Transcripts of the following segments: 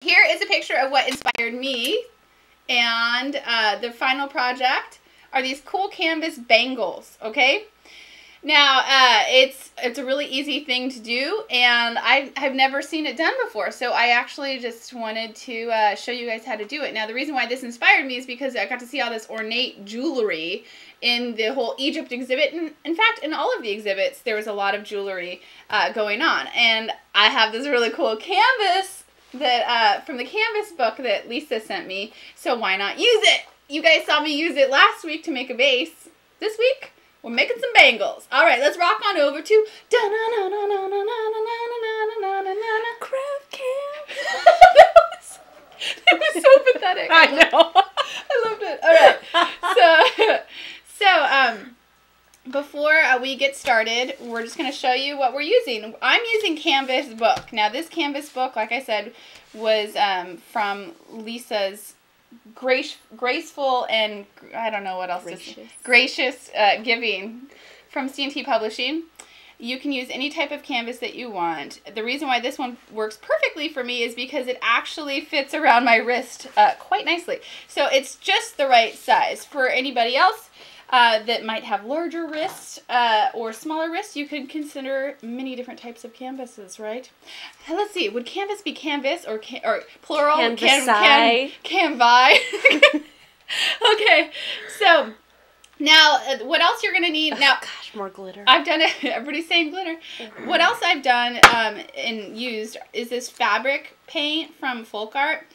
Here is a picture of what inspired me, and the final project are these cool canvas bangles, okay? Now, it's a really easy thing to do, and I've never seen it done before, so I actually just wanted to show you guys how to do it. Now, the reason why this inspired me is because I got to see all this ornate jewelry in the whole Egypt exhibit, and in fact, in all of the exhibits, there was a lot of jewelry going on, and I have this really cool canvas that from the canvas book that Lisa sent me, so why not use it? You guys saw me use it last week to make a vase. This week, we're making some bangles. All right, let's rock on over to craft camp. That was so pathetic. I know. I loved it. All right. So before we get started, we're just going to show you what we're using. I'm using Canvas book. Now, this Canvas book, like I said, was from Lisa's graceful and I don't know what else gracious giving from C&T Publishing. You can use any type of canvas that you want. The reason why this one works perfectly for me is because it actually fits around my wrist quite nicely. So it's just the right size. For anybody else that might have larger wrists or smaller wrists, you could consider many different types of canvases, right? Let's see, would canvas be canvas or plural? Canvasi. Canvi. Okay, so now what else you're going to need? Now, gosh, more glitter. I've done it. Everybody's saying glitter. What else I've done and used is this fabric paint from Folk Art.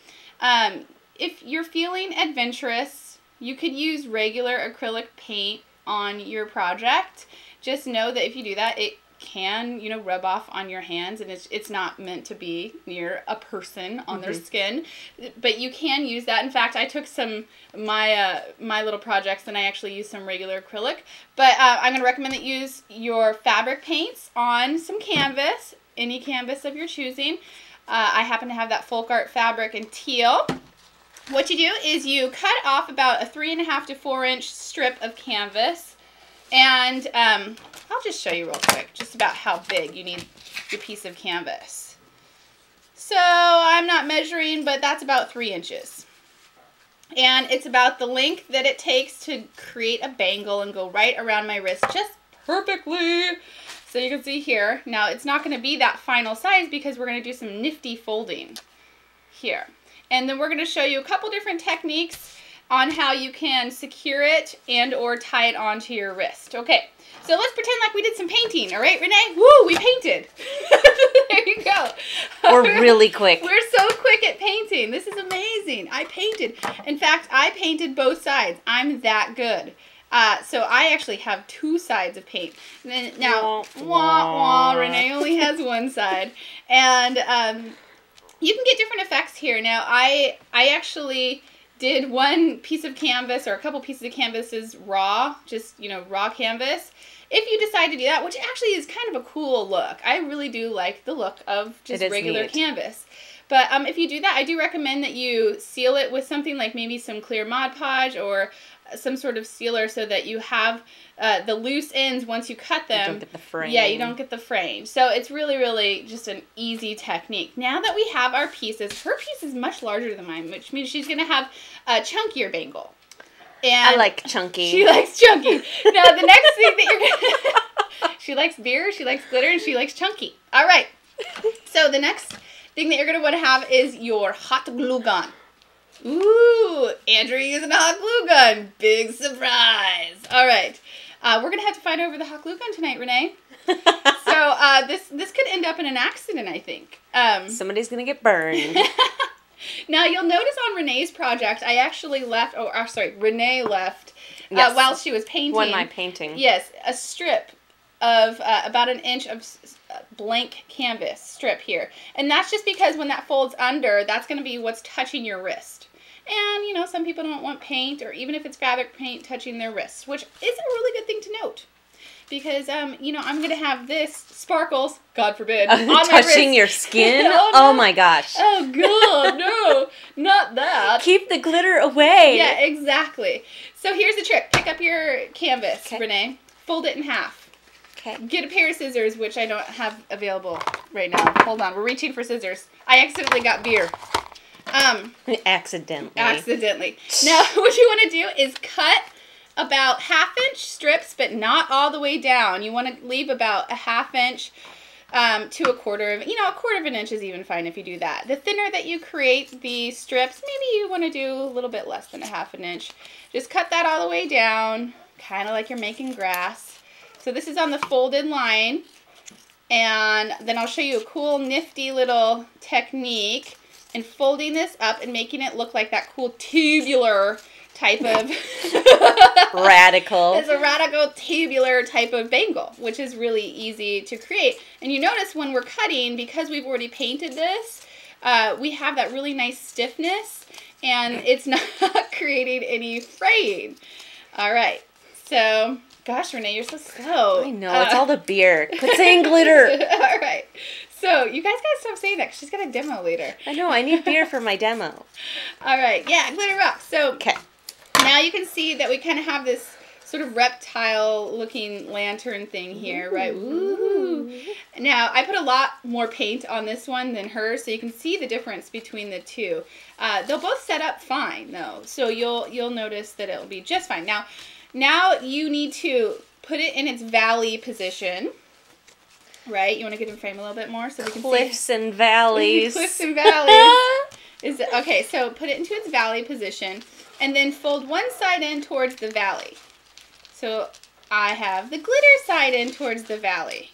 If you're feeling adventurous, you could use regular acrylic paint on your project. Just know that if you do that, it can, you know, rub off on your hands, and it's not meant to be near a person on their skin. But you can use that. In fact, I took some my little projects and I actually used some regular acrylic. But I'm going to recommend that you use your fabric paints on some canvas, any canvas of your choosing. I happen to have that Folk Art fabric in teal. What you do is you cut off about a 3.5 to 4 inch strip of canvas, and I'll just show you real quick just about how big you need your piece of canvas. So I'm not measuring, but that's about 3 inches. And it's about the length that it takes to create a bangle and go right around my wrist just perfectly. So you can see here, now it's not going to be that final size because we're going to do some nifty folding here. And then we're going to show you a couple different techniques on how you can secure it and or tie it onto your wrist. Okay, so let's pretend like we did some painting, all right, Renee? Woo, we painted. There you go. We're really quick. We're so quick at painting. This is amazing. I painted. In fact, I painted both sides. I'm that good. So I actually have 2 sides of paint. And then, now, Renee only has 1 side. And you can get different effects here. Now, I actually did 1 piece of canvas or a couple pieces of canvases raw, just, you know, raw canvas. If you decide to do that, which actually is kind of a cool look. I really do like the look of just regular canvas. But if you do that, I do recommend that you seal it with something like maybe some clear Mod Podge or some sort of sealer so that you have the loose ends once you cut them. You don't get the fraying. Yeah, you don't get the fraying. So it's really, really just an easy technique. Now that we have our pieces, her piece is much larger than mine, which means she's going to have a chunkier bangle. And I like chunky. She likes chunky. Now the next thing that you're going to... She likes beer, she likes glitter, and she likes chunky. All right. So the next thing that you're going to want to have is your hot glue gun. Ooh, Andrew using a hot glue gun. Big surprise. All right. We're going to have to fight over the hot glue gun tonight, Renee. So this could end up in an accident, I think. Somebody's going to get burned. Now, you'll notice on Renee's project, I actually left, Renee left Yes. while she was painting. When my painting. Yes, a strip of about 1 inch of blank canvas strip here. And that's just because when that folds under, that's going to be what's touching your wrist. And, you know, some people don't want paint, or even if it's fabric paint, touching their wrists, which is a really good thing to note. Because, you know, I'm going to have this sparkles, God forbid, on my wrist. Touching your skin? Oh, no. Oh, my gosh. Oh, God, no, not that. Keep the glitter away. Yeah, exactly. So here's the trick. Pick up your canvas, Renee. Fold it in half. Okay. Get a pair of scissors, which I don't have available right now. Hold on. We're reaching for scissors. I accidentally got beer. Accidentally. Accidentally. Now, what you want to do is cut about 1/2 inch strips, but not all the way down. You want to leave about a 1/2 inch to a quarter of an inch is even fine if you do that. The thinner that you create the strips, maybe you want to do a little bit less than a 1/2 inch. Just cut that all the way down, kind of like you're making grass. So this is on the folded line, and then I'll show you a cool nifty little technique in folding this up and making it look like that cool tubular type of radical. It's a radical tubular type of bangle, which is really easy to create. And you notice when we're cutting, because we've already painted this, we have that really nice stiffness, and it's not creating any fraying. All right, so gosh, Renee, you're so slow. I know, it's all the beer. Quit saying glitter. All right. So, you guys gotta stop saying that, 'cause she's got a demo later. I know, I need beer for my demo. All right, yeah, glitter rocks. So, okay. Now you can see that we kind of have this sort of reptile-looking lantern thing here, right? Ooh. Now, I put a lot more paint on this one than hers, so you can see the difference between the two. They'll both set up fine, though, so you'll notice that it'll be just fine. Now you need to put it in its valley position. Right? You want to get in frame a little bit more so we can see? Cliffs and valleys. Cliffs and valleys. Okay, so put it into its valley position, and then fold one side in towards the valley. So I have the glitter side in towards the valley.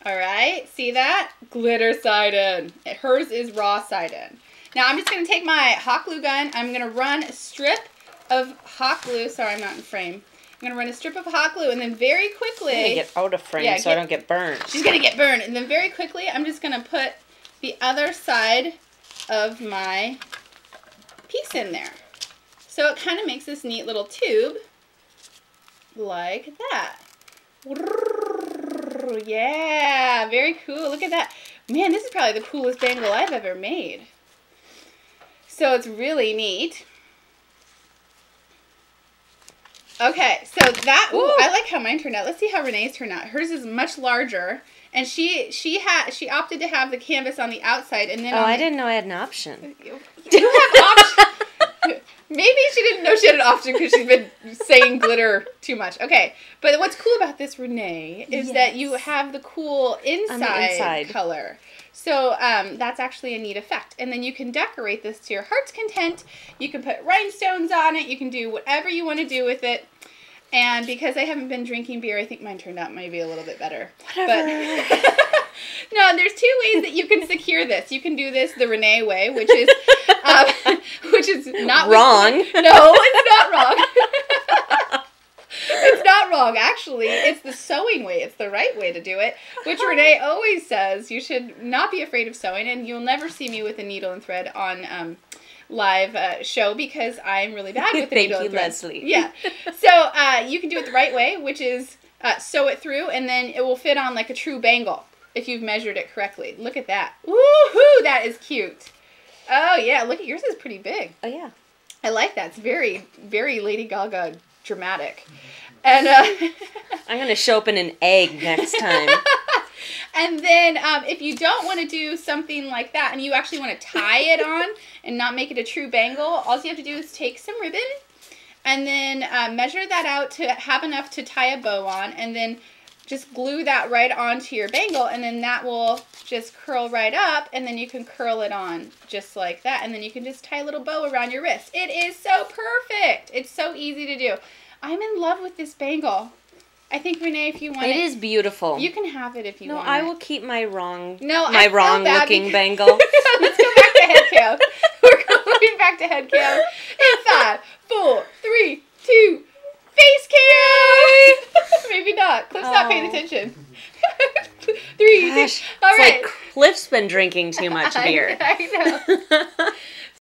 All right, see that? Glitter side in. Hers is raw side in. Now I'm just going to take my hot glue gun. I'm going to run a strip of hot glue. Sorry, I'm not in frame. I'm going to run a strip of hot glue, and then very quickly... I'm going to get out of frame so I don't get burned. She's going to get burned. And then very quickly, I'm just going to put the other side of my piece in there. So it kind of makes this neat little tube like that. Yeah, very cool. Look at that. Man, this is probably the coolest bangle I've ever made. So it's really neat. Okay, so that, ooh, I like how mine turned out. Let's see how Renee's turned out. Hers is much larger, and she opted to have the canvas on the outside, and then I didn't know I had an option. You have option. Maybe she didn't know she had an option because she's been saying glitter too much. Okay, but what's cool about this, Renee, is that you have the cool inside color. So that's actually a neat effect. And then you can decorate this to your heart's content. You can put rhinestones on it. You can do whatever you want to do with it. And because I haven't been drinking beer, I think mine turned out maybe a little bit better. Whatever. But no, there's two ways that you can secure this. You can do this the Renee way, which is not wrong. No, it's not wrong. It's not wrong, actually. It's the sewing way. It's the right way to do it, which Renee always says. You should not be afraid of sewing, and you'll never see me with a needle and thread on live show because I'm really bad with the needle and thread. Thank you, Leslie. Yeah. So you can do it the right way, which is sew it through, and then it will fit on like a true bangle if you've measured it correctly. Look at that. Woohoo! That is cute. Oh, yeah. Look at yours is pretty big. Oh, yeah. I like that. It's very, very Lady Gaga dramatic. And I'm going to show up in an egg next time. And then if you don't want to do something like that and you actually want to tie it on and not make it a true bangle, all you have to do is take some ribbon and then measure that out to have enough to tie a bow on, and then just glue that right onto your bangle, and then that will just curl right up, and then you can curl it on just like that, and then you can just tie a little bow around your wrist. It is so perfect. It's so easy to do. I'm in love with this bangle. I think, Renee, if you want it... It is beautiful. You can have it if you want it. No, I will keep my wrong looking bangle. Let's go back to head cam. We're going back to head cam. In 5, 4, 3, 2, face cam! Maybe not. Cliff's not paying attention. 3, 2, all right. It's like Cliff's been drinking too much beer. I know.